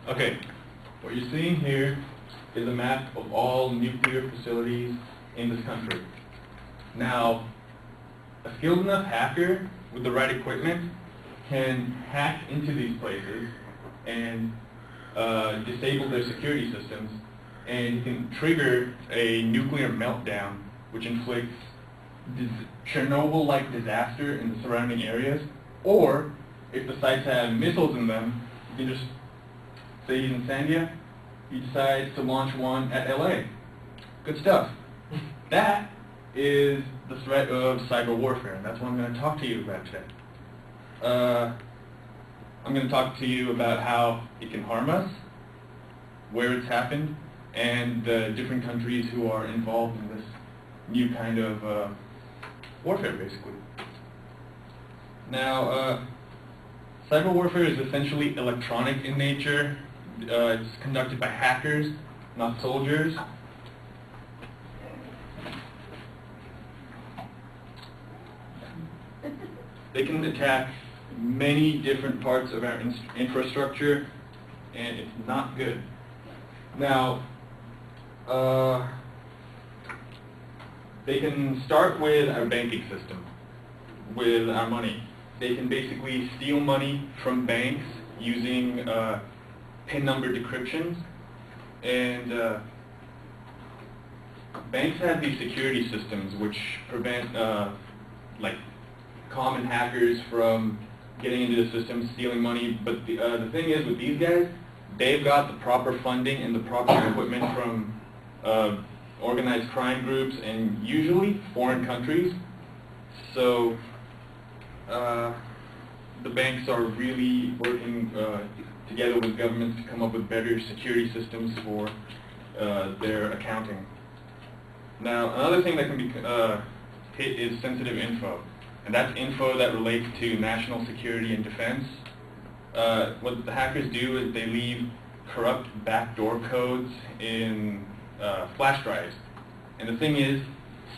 Okay, what you're seeing here is a map of all nuclear facilities in this country. Now, a skilled enough hacker with the right equipment can hack into these places and disable their security systems, and you can trigger a nuclear meltdown which inflicts Chernobyl-like disaster in the surrounding areas. Or, if the sites have missiles in them, you can just, say he's in Sandia, he decides to launch one at LA. Good stuff. That is the threat of cyber warfare, and that's what I'm going to talk to you about today. I'm going to talk to you about how it can harm us, where it's happened, and the different countries who are involved in this new kind of warfare, basically. Now, cyber warfare is essentially electronic in nature. It's conducted by hackers, not soldiers. They can attack many different parts of our infrastructure, and it's not good. Now, they can start with our banking system, with our money. They can basically steal money from banks using PIN number decryptions, and banks have these security systems which prevent like common hackers from getting into the system, stealing money. But the thing is, with these guys, they've got the proper funding and the proper equipment from organized crime groups and usually foreign countries. So the banks are really working together with governments to come up with better security systems for their accounting. Now, another thing that can be hit is sensitive info, and that's info that relates to national security and defense. What the hackers do is they leave corrupt backdoor codes in flash drives. And the thing is,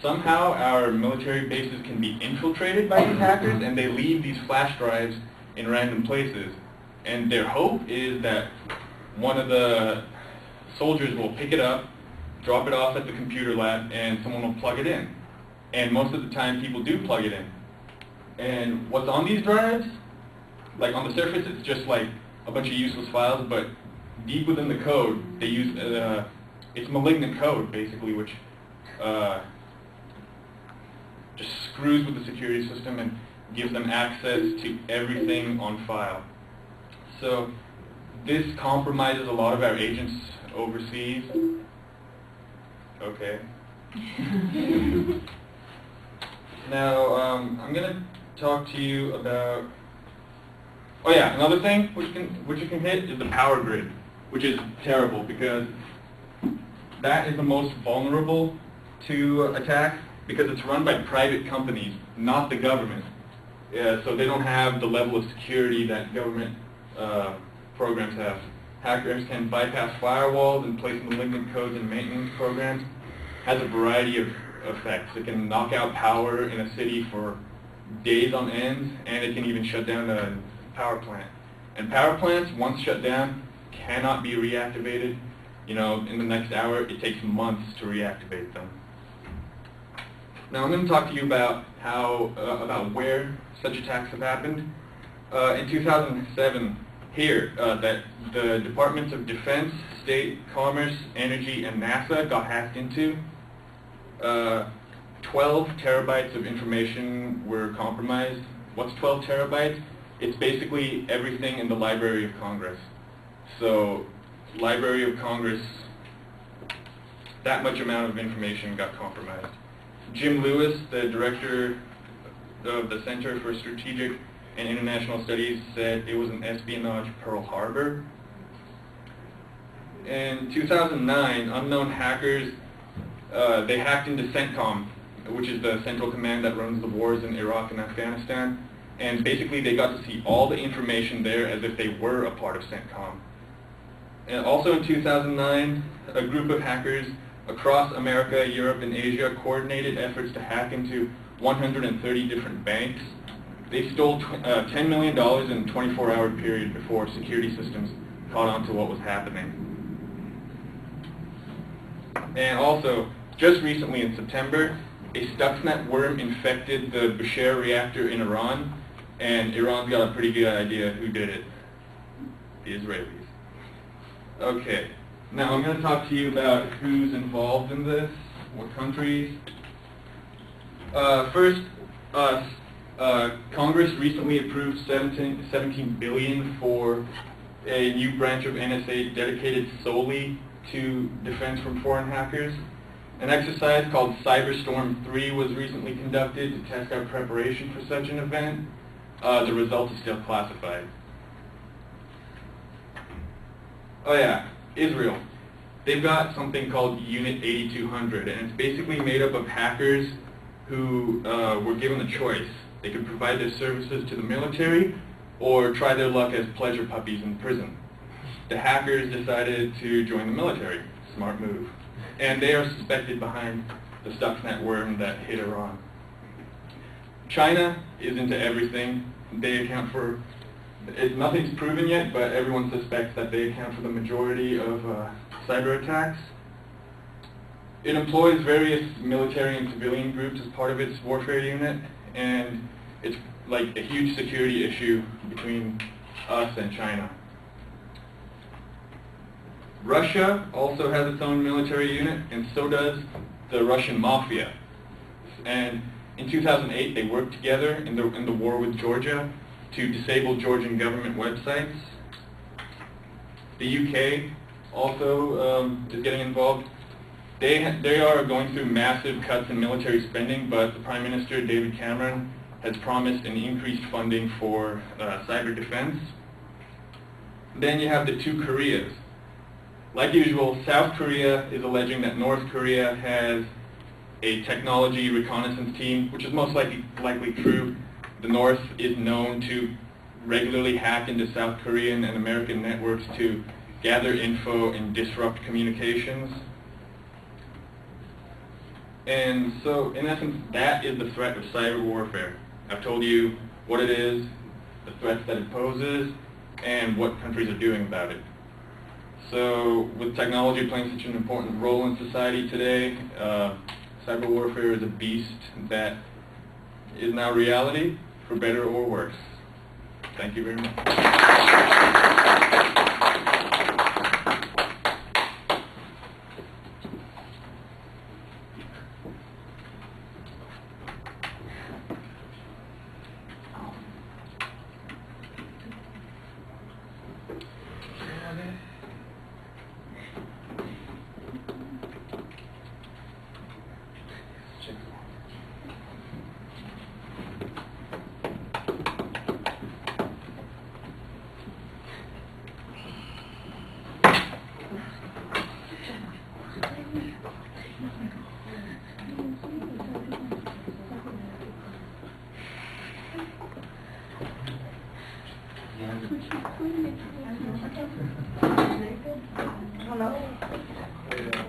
somehow our military bases can be infiltrated by these hackers, and they leave these flash drives in random places. And their hope is that one of the soldiers will pick it up, drop it off at the computer lab, and someone will plug it in. And most of the time, people do plug it in. And what's on these drives? Like, on the surface, it's just like a bunch of useless files, but deep within the code, they use it's malignant code, basically, which just screws with the security system and gives them access to everything on file. So this compromises a lot of our agents overseas. Okay. Now, I'm going to talk to you about... Oh yeah, another thing which you can hit is the power grid, which is terrible because that is the most vulnerable to attack because it's run by private companies, not the government. So they don't have the level of security that government programs have. Hackers can bypass firewalls and place malignant codes in maintenance programs. Has a variety of effects. It can knock out power in a city for days on end, and it can even shut down a power plant. And power plants, once shut down, cannot be reactivated. You know, in the next hour, it takes months to reactivate them. Now I'm going to talk to you about about where such attacks have happened. In 2007, here, that the Departments of Defense, State, Commerce, Energy, and NASA got hacked into. 12 terabytes of information were compromised. What's 12 terabytes? It's basically everything in the Library of Congress. So, Library of Congress, that much amount of information got compromised. Jim Lewis, the director of the Center for Strategic and International Studies, said it was an espionage Pearl Harbor. In 2009, unknown hackers, they hacked into CENTCOM, which is the central command that runs the wars in Iraq and Afghanistan. And basically they got to see all the information there as if they were a part of CENTCOM. And also in 2009, a group of hackers across America, Europe, and Asia coordinated efforts to hack into 130 different banks. They stole $10 million in a 24-hour period before security systems caught on to what was happening. And also, just recently in September, a Stuxnet worm infected the Bushehr reactor in Iran, and Iran's got a pretty good idea who did it. The Israelis. Okay, now I'm going to talk to you about who's involved in this, what countries. First, Congress recently approved $17 billion for a new branch of NSA dedicated solely to defense from foreign hackers. An exercise called Cyberstorm 3 was recently conducted to test our preparation for such an event. The result is still classified. Oh yeah, Israel. They've got something called Unit 8200, and it's basically made up of hackers who were given a choice. They could provide their services to the military or try their luck as pleasure puppies in prison. The hackers decided to join the military. Smart move. And they are suspected behind the Stuxnet worm that hit Iran. China is into everything. They account for, nothing's proven yet, but everyone suspects that they account for the majority of cyber attacks. It employs various military and civilian groups as part of its warfare unit, and it's like a huge security issue between us and China. Russia also has its own military unit, and so does the Russian mafia. And in 2008, they worked together in the war with Georgia to disable Georgian government websites. The UK also is getting involved. They are going through massive cuts in military spending, but the Prime Minister, David Cameron, has promised an increased funding for cyber defense. Then you have the two Koreas. Like usual, South Korea is alleging that North Korea has a technology reconnaissance team, which is most likely true. The North is known to regularly hack into South Korean and American networks to gather info and disrupt communications. And so, in essence, that is the threat of cyber warfare. I've told you what it is, the threats that it poses, and what countries are doing about it. So, with technology playing such an important role in society today, cyber warfare is a beast that is now reality, for better or worse. Thank you very much. Hello.